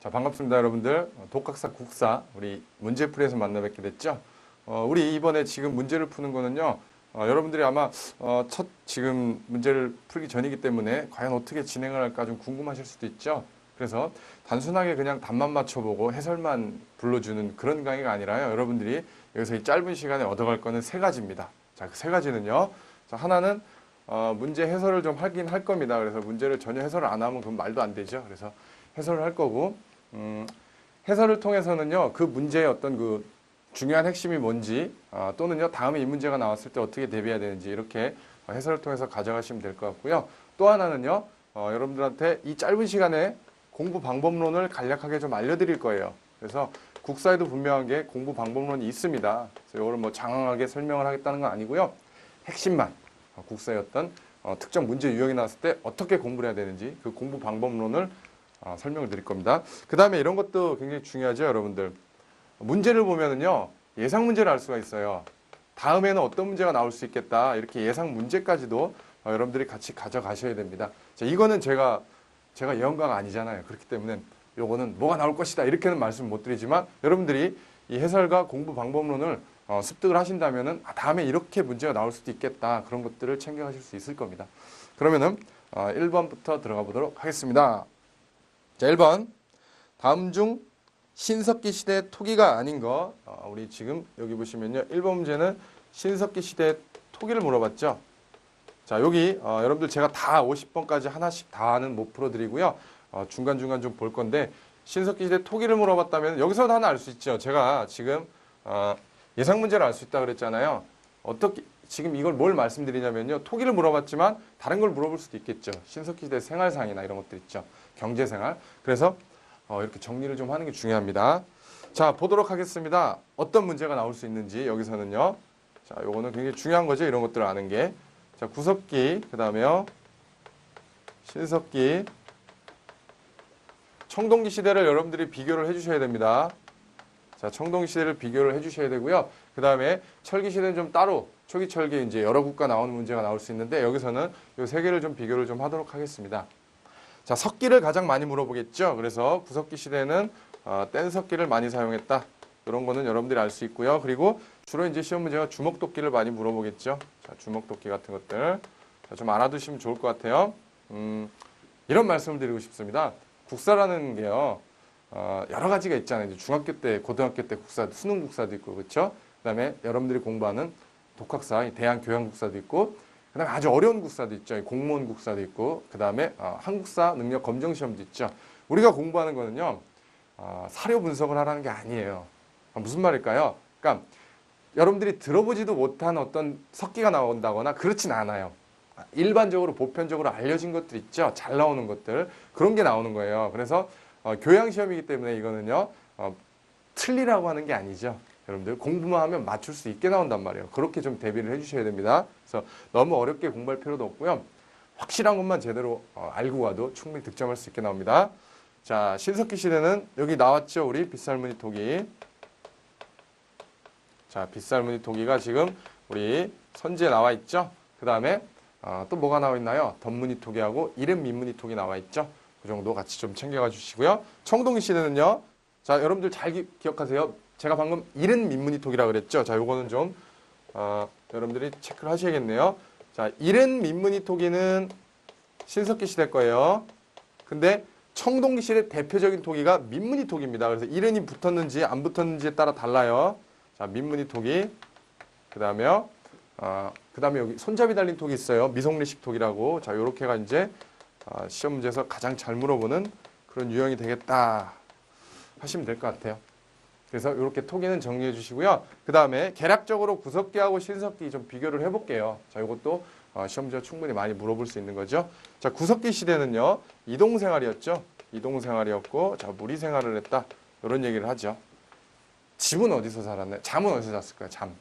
자, 반갑습니다, 여러분들. 독학사 국사 우리 문제풀이에서 만나 뵙게 됐죠. 우리 이번에 지금 문제를 푸는 거는요. 여러분들이 아마 첫 지금 문제를 풀기 전이기 때문에 과연 어떻게 진행을 할까 좀 궁금하실 수도 있죠. 그래서 단순하게 그냥 답만 맞춰보고 해설만 불러주는 그런 강의가 아니라요. 여러분들이 여기서 이 짧은 시간에 얻어갈 거는 세 가지입니다. 자, 그 세 가지는요. 자, 하나는 문제 해설을 좀 하긴 할 겁니다. 그래서 문제를 전혀 해설을 안 하면 그건 말도 안 되죠. 그래서 해설을 할 거고, 해설을 통해서는요, 그 문제의 어떤 그 중요한 핵심이 뭔지, 또는요, 다음에 이 문제가 나왔을 때 어떻게 대비해야 되는지, 이렇게 해설을 통해서 가져가시면 될 것 같고요. 또 하나는요, 여러분들한테 이 짧은 시간에 공부 방법론을 간략하게 좀 알려드릴 거예요. 그래서 국사에도 분명한 게 공부 방법론이 있습니다. 그래서 이걸 뭐 장황하게 설명을 하겠다는 건 아니고요. 핵심만, 국사의 어떤 특정 문제 유형이 나왔을 때 어떻게 공부를 해야 되는지 그 공부 방법론을 설명을 드릴 겁니다. 그 다음에 이런 것도 굉장히 중요하죠, 여러분들. 문제를 보면은요, 예상 문제를 알 수가 있어요. 다음에는 어떤 문제가 나올 수 있겠다. 이렇게 예상 문제까지도 여러분들이 같이 가져가셔야 됩니다. 자, 이거는 제가 예언가가 아니잖아요. 그렇기 때문에 요거는 뭐가 나올 것이다. 이렇게는 말씀 못 드리지만 여러분들이 이 해설과 공부 방법론을 습득을 하신다면은 다음에 이렇게 문제가 나올 수도 있겠다. 그런 것들을 챙겨가실 수 있을 겁니다. 그러면은 1번부터 들어가 보도록 하겠습니다. 자, 1번. 다음 중 신석기 시대 토기가 아닌 거. 우리 지금 여기 보시면요. 1번 문제는 신석기 시대 토기를 물어봤죠. 자, 여기 여러분들 제가 다 50번까지 하나씩 다는 못 풀어드리고요. 중간중간 좀 볼 건데 신석기 시대 토기를 물어봤다면 여기서도 하나 알 수 있죠. 제가 지금 예상 문제를 알 수 있다 그랬잖아요. 어떻게 지금 이걸 뭘 말씀드리냐면요. 토기를 물어봤지만 다른 걸 물어볼 수도 있겠죠. 신석기 시대 생활상이나 이런 것들 있죠. 경제생활. 그래서 이렇게 정리를 좀 하는 게 중요합니다. 자, 보도록 하겠습니다. 어떤 문제가 나올 수 있는지 여기서는요. 자, 요거는 굉장히 중요한 거죠. 이런 것들을 아는 게. 자, 구석기, 그 다음에요. 신석기, 청동기 시대를 여러분들이 비교를 해주셔야 됩니다. 자, 청동기 시대를 비교를 해주셔야 되고요. 그 다음에 철기 시대는 좀 따로, 초기 철기 이제 여러 국가 나오는 문제가 나올 수 있는데 여기서는 이 세 개를 좀 비교를 좀 하도록 하겠습니다. 자, 석기를 가장 많이 물어보겠죠. 그래서 구석기 시대는 뗀석기를 많이 사용했다. 이런 거는 여러분들이 알 수 있고요. 그리고 주로 이제 시험 문제가 주먹도끼를 많이 물어보겠죠. 자, 주먹도끼 같은 것들. 자, 좀 알아두시면 좋을 것 같아요. 이런 말씀을 드리고 싶습니다. 국사라는 게요. 여러 가지가 있잖아요. 이제 중학교 때, 고등학교 때 국사, 수능 국사도 있고, 그렇죠? 그다음에 여러분들이 공부하는 독학사, 대한 교양 국사도 있고, 그다음에 아주 어려운 국사도 있죠. 공무원 국사도 있고, 그다음에 한국사 능력 검정 시험도 있죠. 우리가 공부하는 거는요. 사료 분석을 하라는 게 아니에요. 무슨 말일까요? 그러니까 여러분들이 들어보지도 못한 어떤 석기가 나온다거나 그렇진 않아요. 일반적으로 보편적으로 알려진 것들 있죠. 잘 나오는 것들. 그런 게 나오는 거예요. 그래서 교양시험이기 때문에 이거는요. 틀리라고 하는 게 아니죠. 여러분들 공부만 하면 맞출 수 있게 나온단 말이에요. 그렇게 좀 대비를 해주셔야 됩니다. 그래서 너무 어렵게 공부할 필요도 없고요. 확실한 것만 제대로 알고 가도 충분히 득점할 수 있게 나옵니다. 자, 신석기 시대는 여기 나왔죠. 우리 빗살무늬 토기. 자, 빗살무늬 토기가 지금 우리 선지에 나와 있죠. 그 다음에 또 뭐가 나와 있나요? 덧무늬 토기하고 이름 민무늬 토기 나와 있죠. 그 정도 같이 좀 챙겨가 주시고요. 청동기 시대는요. 자, 여러분들 잘 기억하세요. 제가 방금 이름 민무늬 토기라 그랬죠. 자, 요거는 좀 여러분들이 체크를 하셔야겠네요. 자, 이름 민무늬 토기는 신석기 시대 거예요. 근데 청동기 시대 대표적인 토기가 민무늬 토기입니다. 그래서 이름이 붙었는지 안 붙었는지에 따라 달라요. 자, 민무늬 토기. 그다음에요. 그다음에 여기 손잡이 달린 톡이 있어요. 미송리식 톡이라고. 자, 요렇게가 이제 시험 문제에서 가장 잘 물어보는 그런 유형이 되겠다 하시면 될 것 같아요. 그래서 이렇게 토기는 정리해 주시고요. 그다음에 개략적으로 구석기하고 신석기 좀 비교를 해볼게요. 자, 이것도 시험 문제가 충분히 많이 물어볼 수 있는 거죠. 자, 구석기 시대는요. 이동생활이었죠. 이동생활이었고, 자, 무리생활을 했다. 이런 얘기를 하죠. 집은 어디서 살았나요? 잠은 어디서 잤을까요? 잠.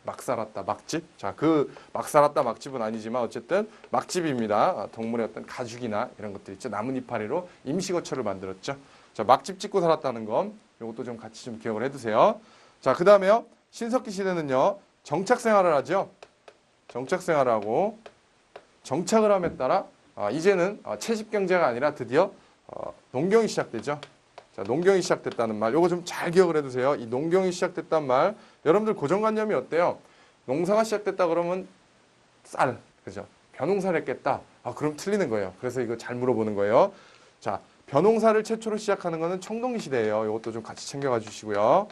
막 살았다, 막집. 자, 그 막 살았다, 막집은 아니지만 어쨌든 막집입니다. 동물의 어떤 가죽이나 이런 것들 있죠. 나뭇 이파리로 임시거처를 만들었죠. 자, 막집 짓고 살았다는 건 이것도 좀 같이 좀 기억을 해두세요. 자, 그 다음에요. 신석기 시대는요. 정착 생활을 하죠. 정착 생활을 하고 정착을 함에 따라 이제는 채집 경제가 아니라 드디어 농경이 시작되죠. 자, 농경이 시작됐다는 말, 요거 좀 잘 기억을 해두세요. 이 농경이 시작됐다는 말, 여러분들 고정관념이 어때요? 농사가 시작됐다 그러면 쌀, 그죠? 벼농사를 했겠다. 아, 그럼 틀리는 거예요. 그래서 이거 잘 물어보는 거예요. 자, 벼농사를 최초로 시작하는 거는 청동기 시대예요. 이것도 좀 같이 챙겨가 주시고요.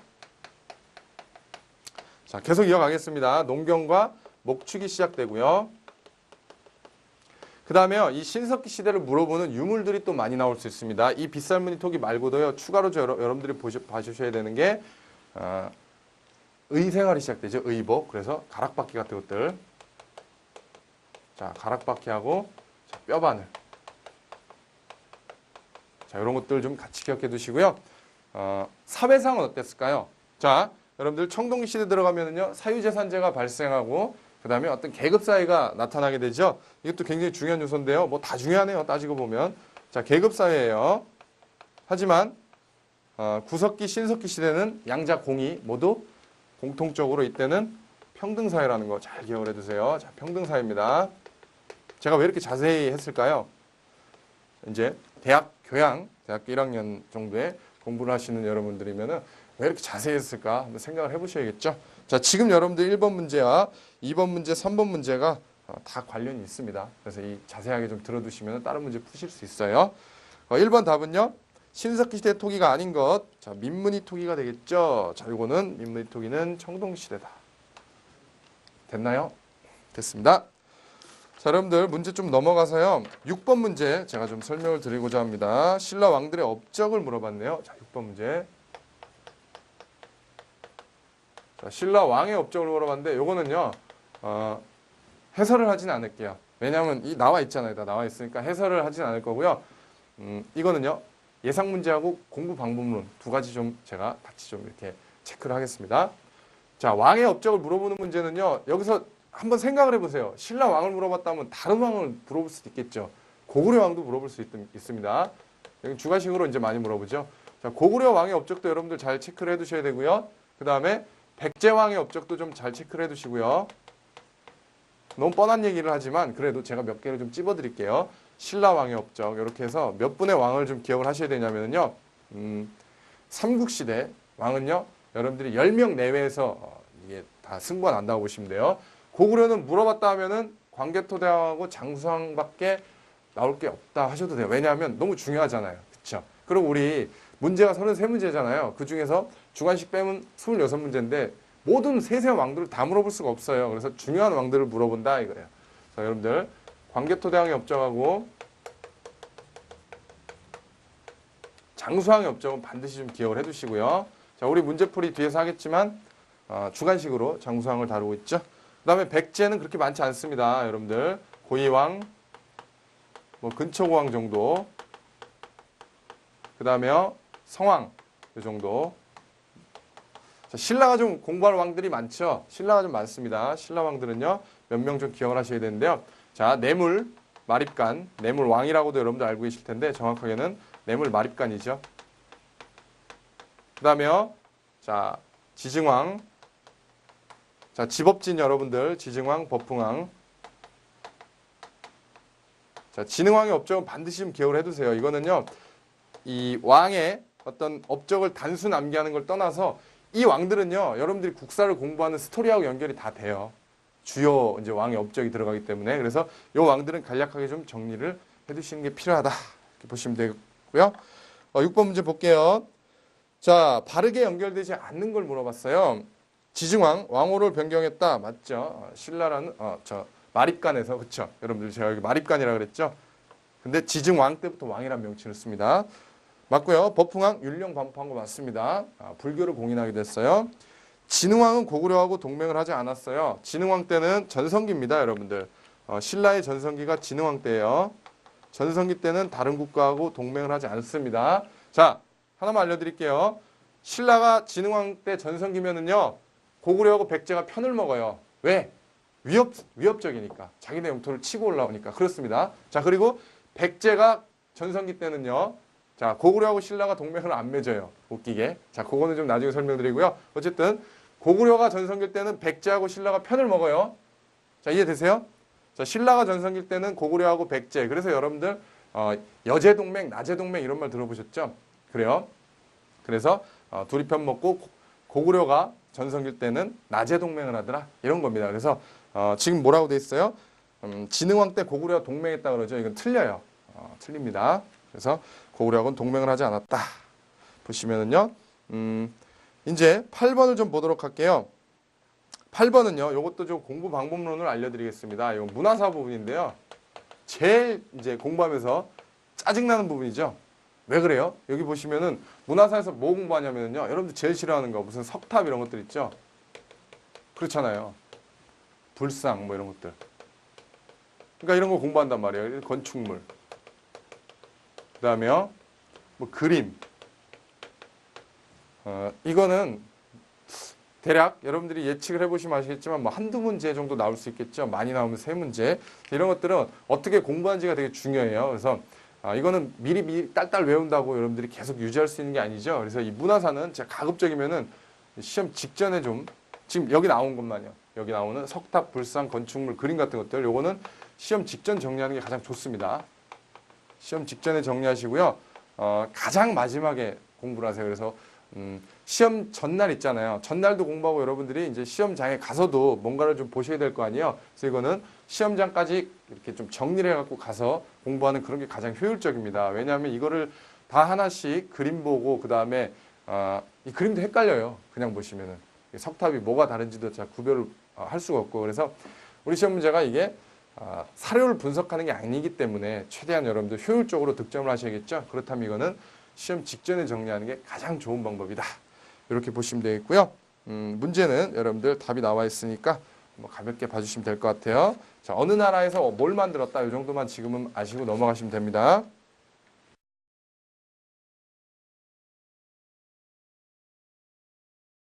자, 계속 이어가겠습니다. 농경과 목축이 시작되고요. 그 다음에요, 이 신석기 시대를 물어보는 유물들이 또 많이 나올 수 있습니다. 이 빗살무늬 토기 말고도요, 추가로 여러분들이 봐주셔야 되는 게 의생활이 시작되죠. 의복. 그래서 가락바퀴 같은 것들. 자, 가락바퀴하고 뼈바늘. 자, 이런 것들 좀 같이 기억해 두시고요. 사회상은 어땠을까요? 자, 여러분들 청동기 시대 들어가면은요, 사유재산제가 발생하고, 그 다음에 어떤 계급사회가 나타나게 되죠. 이것도 굉장히 중요한 요소인데요. 뭐 다 중요하네요. 따지고 보면. 자, 계급사회예요. 하지만 구석기, 신석기 시대는 양자 공이 모두 공통적으로 이때는 평등사회라는 거 잘 기억을 해두세요. 자, 평등사회입니다. 제가 왜 이렇게 자세히 했을까요? 이제 대학교 1학년 정도에 공부를 하시는 여러분들이면은 왜 이렇게 자세히 했을까 한번 생각을 해보셔야겠죠. 자, 지금 여러분들 1번 문제와 2번 문제, 3번 문제가 다 관련이 있습니다. 그래서 이 자세하게 좀 들어두시면 다른 문제 푸실 수 있어요. 1번 답은요. 신석기 시대 토기가 아닌 것. 자, 민무늬 토기가 되겠죠. 자, 이거는 민무늬 토기는 청동시대다. 됐나요? 됐습니다. 자, 여러분들 문제 좀 넘어가서요. 6번 문제 제가 좀 설명을 드리고자 합니다. 신라 왕들의 업적을 물어봤네요. 자, 6번 문제. 자, 신라 왕의 업적을 물어봤는데 요거는요. 해설을 하진 않을게요. 왜냐하면 이 나와 있잖아요. 다 나와 있으니까 해설을 하진 않을 거고요. 이거는요. 예상 문제하고 공부 방법론 두 가지 좀 제가 같이 좀 이렇게 체크를 하겠습니다. 자, 왕의 업적을 물어보는 문제는요. 여기서 한번 생각을 해보세요. 신라 왕을 물어봤다면 다른 왕을 물어볼 수도 있겠죠. 고구려 왕도 물어볼 수 있습니다. 여기 주관식으로 이제 많이 물어보죠. 자, 고구려 왕의 업적도 여러분들 잘 체크를 해두셔야 되고요. 그 다음에 백제왕의 업적도 좀 잘 체크를 해두시고요. 너무 뻔한 얘기를 하지만 그래도 제가 몇 개를 좀 찝어드릴게요. 신라왕의 업적 이렇게 해서 몇 분의 왕을 좀 기억을 하셔야 되냐면요. 삼국시대 왕은요. 여러분들이 10명 내외에서 이게 다 승부가 난다고 보시면 돼요. 고구려는 물어봤다 하면은 광개토대왕하고 장수왕밖에 나올 게 없다 하셔도 돼요. 왜냐하면 너무 중요하잖아요. 그렇죠? 그리고 우리 문제가 33문제잖아요. 그중에서 주관식 빼면 26문제인데 모든 세세한 왕들을 다 물어볼 수가 없어요. 그래서 중요한 왕들을 물어본다 이거예요. 자, 여러분들 광개토대왕의 업적하고 장수왕의 업적은 반드시 좀 기억을 해두시고요. 자, 우리 문제풀이 뒤에서 하겠지만 주관식으로 장수왕을 다루고 있죠. 그 다음에 백제는 그렇게 많지 않습니다. 여러분들 고이왕, 뭐 근초고왕 정도. 그 다음에요 성왕 이 정도. 자, 신라가 좀 공부할 왕들이 많죠. 신라가 좀 많습니다. 신라 왕들은요 몇 명 좀 기억을 하셔야 되는데요. 자, 뇌물, 마립간, 뇌물 왕이라고도 여러분들 알고 계실 텐데 정확하게는 뇌물 마립간이죠. 그 다음에요 자 지증왕. 자, 지법진 여러분들 지증왕, 법흥왕. 자, 진흥왕의 업적은 반드시 좀 기억을 해두세요. 이거는요 이 왕의 어떤 업적을 단순 암기하는 걸 떠나서 이 왕들은요 여러분들이 국사를 공부하는 스토리하고 연결이 다 돼요. 주요 이제 왕의 업적이 들어가기 때문에. 그래서 이 왕들은 간략하게 좀 정리를 해두시는 게 필요하다 이렇게 보시면 되고요. 6번 문제 볼게요. 자, 바르게 연결되지 않는 걸 물어봤어요. 지증왕, 왕호를 변경했다. 맞죠? 신라라는 마립간에서. 그렇죠? 여러분들 제가 여기 마립간이라고 그랬죠? 근데 지증왕 때부터 왕이라는 명칭을 씁니다. 맞고요. 법흥왕, 율령 반포한 거 맞습니다. 불교를 공인하게 됐어요. 진흥왕은 고구려하고 동맹을 하지 않았어요. 진흥왕 때는 전성기입니다. 여러분들. 신라의 전성기가 진흥왕 때예요. 전성기 때는 다른 국가하고 동맹을 하지 않습니다. 자, 하나만 알려드릴게요. 신라가 진흥왕 때 전성기면은요. 고구려하고 백제가 편을 먹어요. 왜? 위협적이니까. 자기네 영토를 치고 올라오니까. 그렇습니다. 자, 그리고 백제가 전성기 때는요. 자, 고구려하고 신라가 동맹을 안 맺어요. 웃기게. 자, 그거는 좀 나중에 설명드리고요. 어쨌든 고구려가 전성기 때는 백제하고 신라가 편을 먹어요. 자, 이해되세요? 자, 신라가 전성기 때는 고구려하고 백제. 그래서 여러분들 여제 동맹, 나제 동맹 이런 말 들어보셨죠? 그래요. 그래서 둘이 편 먹고 고구려가 전성기 때는 나제 동맹을 하더라 이런 겁니다. 그래서 지금 뭐라고 돼 있어요? 진흥왕 때 고구려가 동맹했다 그러죠. 이건 틀려요. 틀립니다. 그래서 고구려하고는 동맹을 하지 않았다. 보시면은요. 이제 8번을 좀 보도록 할게요. 8번은요. 이것도 좀 공부 방법론을 알려드리겠습니다. 이건 문화사 부분인데요. 제일 이제 공부하면서 짜증나는 부분이죠. 왜 그래요? 여기 보시면은 문화사에서 뭐 공부하냐면요. 여러분들 제일 싫어하는 거 무슨 석탑 이런 것들 있죠. 그렇잖아요. 불상 뭐 이런 것들. 그러니까 이런 거 공부한단 말이에요. 건축물. 그다음에요. 뭐 그림. 이거는 대략 여러분들이 예측을 해보시면 아시겠지만 뭐 한두 문제 정도 나올 수 있겠죠. 많이 나오면 세 문제. 이런 것들은 어떻게 공부하는지가 되게 중요해요. 그래서 이거는 미리 딸딸 외운다고 여러분들이 계속 유지할 수 있는 게 아니죠. 그래서 이 문화사는 제가 가급적이면은 시험 직전에 좀 지금 여기 나온 것만요. 여기 나오는 석탑, 불상, 건축물, 그림 같은 것들 요거는 시험 직전 정리하는 게 가장 좋습니다. 시험 직전에 정리하시고요. 가장 마지막에 공부를 하세요. 그래서 시험 전날 있잖아요. 전날도 공부하고 여러분들이 이제 시험장에 가서도 뭔가를 좀 보셔야 될 거 아니에요. 그래서 이거는 시험장까지 이렇게 좀 정리를 해갖고 가서 공부하는 그런 게 가장 효율적입니다. 왜냐하면 이거를 다 하나씩 그림 보고 그 다음에 이 그림도 헷갈려요. 그냥 보시면은 석탑이 뭐가 다른지도 잘 구별을 할 수가 없고 그래서 우리 시험 문제가 이게 사료를 분석하는 게 아니기 때문에 최대한 여러분들 효율적으로 득점을 하셔야겠죠. 그렇다면 이거는 시험 직전에 정리하는 게 가장 좋은 방법이다. 이렇게 보시면 되겠고요. 문제는 여러분들 답이 나와 있으니까 뭐 가볍게 봐주시면 될 것 같아요. 자, 어느 나라에서 뭘 만들었다 이 정도만 지금은 아시고 넘어가시면 됩니다.